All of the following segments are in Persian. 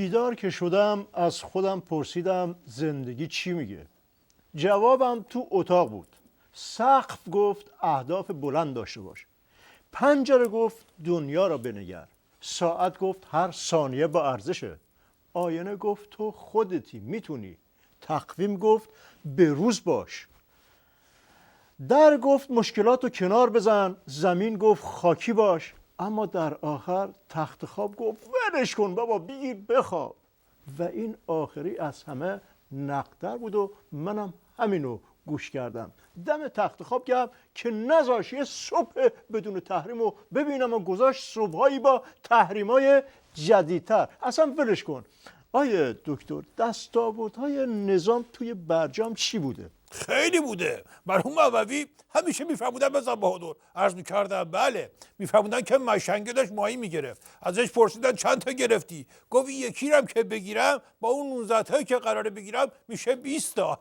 بیدار که شدم از خودم پرسیدم زندگی چی میگه. جوابم تو اتاق بود. سقف گفت اهداف بلند داشته باش. پنجره گفت دنیا را بنگر. ساعت گفت هر ثانیه با ارزشه. آینه گفت تو خودتی میتونی. تقویم گفت به روز باش. در گفت مشکلاتو کنار بزن. زمین گفت خاکی باش. اما در آخر تخت خواب گفت ولش کن بابا بگیر بخواب. و این آخری از همه نقدر بود و منم همینو گوش کردم. دم تخت خواب گرم که نذاش یه صبح بدون تحریم رو ببینم و گذاشت صبحایی با تحریمای جدیدتر. اصلا ولش کن. آیه دکتر دستاوردهای نظام توی برجام چی بوده؟ خیلی بوده. مرحوم عوضی همیشه میفرمودن بزن بهادر. عرض میکردم بله. میفرمودن که مشنگه داشت ماهی میگرفت. ازش پرسیدن چند تا گرفتی؟ گفت این یکی رم که بگیرم با اون 19 تایی که قراره بگیرم میشه 20 تا.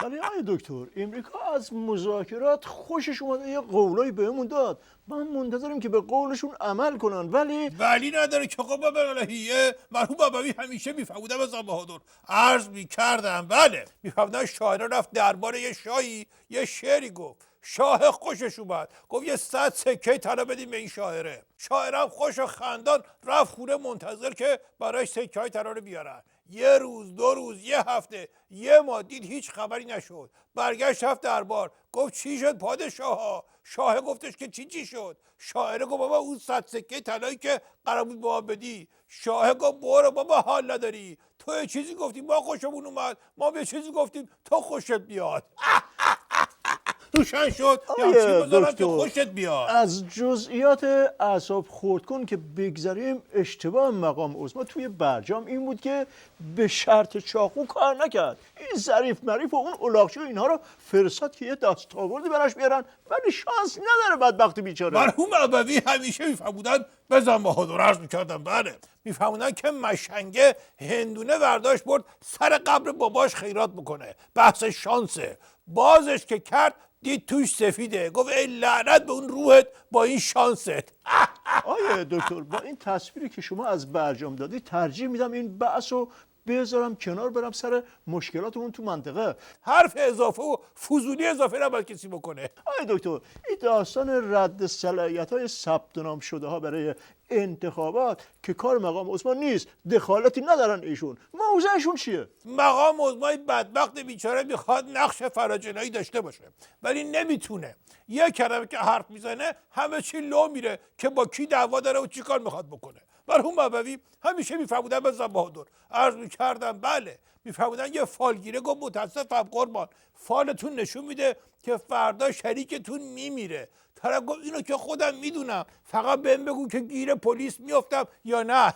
ولی آیه دکتر امریکا از مذاکرات خوشش اومده یه قولایی بهمون داد. من منتظرم که به قولشون عمل کنن. ولی نداره که قبا بغلهیه. مرحوم عوضی همیشه میفرمودن بزن بهادر. عرض میکردم بله. میفرمودن شاعره رفت درباره یه شاهی یه شعری گفت. شاه خوشش اومد گفت یه 100 سکه طلا بدیم به این شاعره. شاعرم خوش و خندان رفت خونه منتظر که برایش سکه های طلا رو بیارن. یه روز 2 روز 1 هفته 1 ماه دید هیچ خبری نشد. برگشت رفت دربار گفت چی شد پادشاها؟ شاه گفتش که چی شد؟ شاعره گفت بابا اون 100 سکه طلایی که قرار بود به ما بدی. شاه گفت برو بابا حال نداری. تو یه چیزی گفتی ما خوشمون اومد. ما به چیزی گفتیم تو خوشت بیاد. روشن شد یا چی بذارم که خوشت بیاد. از جزئیات اعصاب خورد کن که بگذاریم اشتباه مقام عظما توی برجام این بود که به شرط چاقو کار نکرد. این ظریف مریف و اون الاغچی و اینها رو فرستاد که یه دستاوردی براش بیارن ولی شانس نداره بدبخت بیچاره. مرحوم عوضی همیشه میفهمودن بزن بهادر. عرض میکردم بله. میفهمودن که مشنگه هندونه برداشت برد سر قبر باباش خیرات بکنه. بحث شانسه. بازش که کرد دید توش سفیده. گفت ای لعنت به اون روحت با این شانست. آیه دکتر با این تصویری که شما از برجام دادی ترجیح میدم این بحث رو بذارم کنار برم سر مشکلاتمون تو منطقه. حرف اضافه و فضولی اضافه نباید کسی بکنه. آیه دکتر این داستان رد صلاحیت‌های ثبت نام شده ها برای انتخابات که کار مقام عظما نیست، دخالتی ندارن ایشون. موضعشون چیه؟ مقام عظمای بدبخت بیچاره میخواد نقش فراجنایی داشته باشه ولی نمیتونه. یه کلمه که حرف میزنه همه چی لو میره که با کی دعوا داره و چی کار میخواد بکنه. مرحوم عوضی همیشه میفرمودن بزن بهادر. عرض میکردم بله. میفرمودن یه فالگیره گفت متاسفم قربان فالتون نشون میده که فردا شریکتون میمیره. طرف گفت اینو که خودم میدونم فقط بهم بگو که گیر پلیس میافتم یا نه.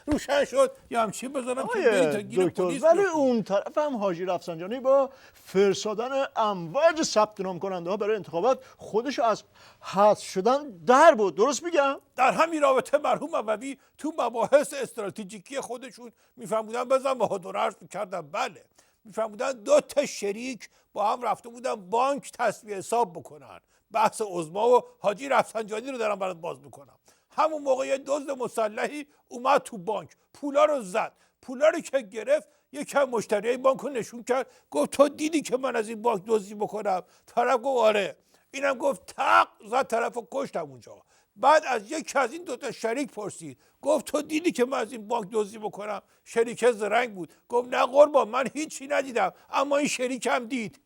روشن شد یا همچین بذارم که بری تا گیر پلیس ولی اون طرف هم حاجی رفسنجانی با فرستادن امواج ثبت نام کننده ها برای انتخابات خودش از حذف شدن در بود. درست میگم؟ در همین رابطه مرحوم عوضی تو مباحث استراتژیکی خودشون میفهمودن بزن بهادر. عرض میکردم بله. میفهمودن 2 تا شریک با هم رفته بودن بانک تسویه حساب بکنن. بحث عظما و حاجی رفسنجانی رو دارم برات باز میکنم. همون موقع یه دزد مسلحی اومد تو بانک پولا رو زد. پولا رو که گرفت یکم مشتریای بانک رو نشون کرد گفت تو دیدی که من از این بانک دزدی بکنم؟ طرف گفت آره. اینم گفت تق زد طرف رو کشتم اونجا. بعد از یکی از این 2 تا شریک پرسید گفت تو دیدی که من از این بانک دزدی بکنم؟ شریک زرنگ بود گفت نه قربان من هیچی ندیدم اما این شریکم دید.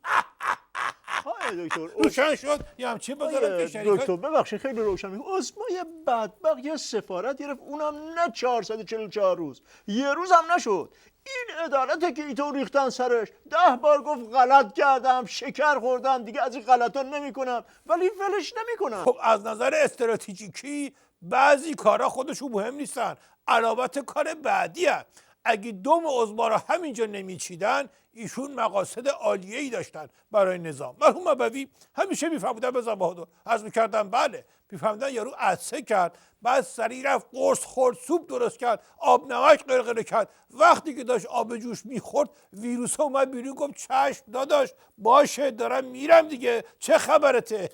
دکتر روشن شد یا همچین بذارم که شریک دکتر ببخشید خیلی روشن میگه عظمای بدبخت یه سفارت گرفت اونم نه 444 روز یه روز هم نشد. این عدالته که ایتو ریختن سرش. 10 بار گفت غلط کردم شکر خوردم دیگه از این غلطا نمیکنم ولی ولش نمیکنم. خب از نظر استراتژیکی بعضی کارا خودشون مهم نیستن علامت کار بعدی هست. اگه دم عظما رو همینجا نمیچیدن ایشون مقاصد عالیه‌ای داشتن برای نظام. مرحوم عوضی همیشه میفهمودن بزن بهادر. عرض میکردم بله. میفهمودن یارو عطسه کرد بعد سریع رفت قرص خورد سوپ درست کرد آب نمک قرقره کرد. وقتی که داشت آب جوش میخورد ویروس ها اومد بیرون گفت چشم داداش باشه دارم میرم دیگه چه خبرته.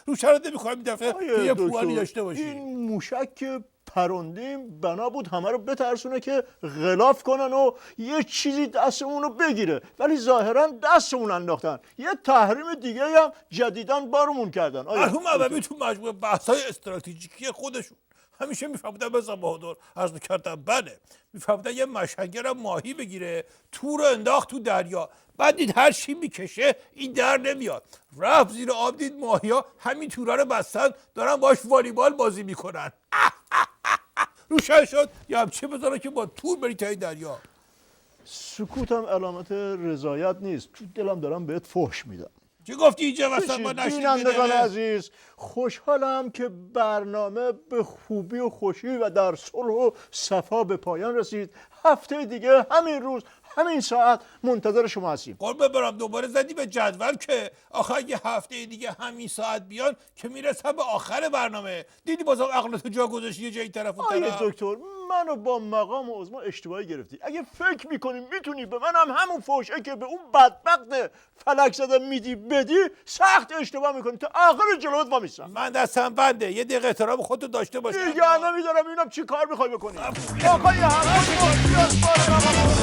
روشنت نمیخوایم این دفعه یه پوانی داشته باشی. این موشک که پروندیم بنا بود همه رو بترسونه که غلاف کنن و یه چیزی دستمون رو بگیره، ولی ظاهرا دستمون انداختن. یه تحریم دیگه هم جدیدن بارمون کردن. مرحوم ابوی تو مجموعه بحث‌های استراتژیکی خودشون همیشه میفهمیدن بزن بهادر عرض میکردم بله، میفهمیدن یه مشنگه رو ماهی بگیره، تو رو انداخت تو دریا، بعد دید هر چی میکشه این در نمیاد، رفت زیر آب دید ماهیا همین توره رو بستن دارن باش والیبال بازی میکنن. روشن شد یه همچه بذاره که با تور بری تای دریا. سکوتم علامت رضایت نیست، تو دلم دارم بهت فحش میدم. چی گفتی اینجا وسط ما نشنید بینندگان بده؟ عزیز، خوشحالم که برنامه به خوبی و خوشی و در صلح و صفا به پایان رسید. هفته دیگه همین روز همین ساعت منتظر شما هستیم. قربه برم دوباره زدی به جدول که آخه اگه هفته دیگه همین ساعت بیان که میرسه به آخر برنامه. دیدی بازم عقلتو جا گذاشتی یه جایی طرف اون آیه طرف. دکتر، منو با مقام و عظما اشتباهی گرفتی. اگه فکر میکنی میتونی به منم همون فوشه که به اون بدبخت فلک زده میدی بدی، سخت اشتباه میکنی. تا آخر جلوت وامیستم. من دستم بنده، یه دقیقه احترام خودتو داشته باش. دیگه نمیدارم، اینم چی کار میخوای بکنی؟ آقای همه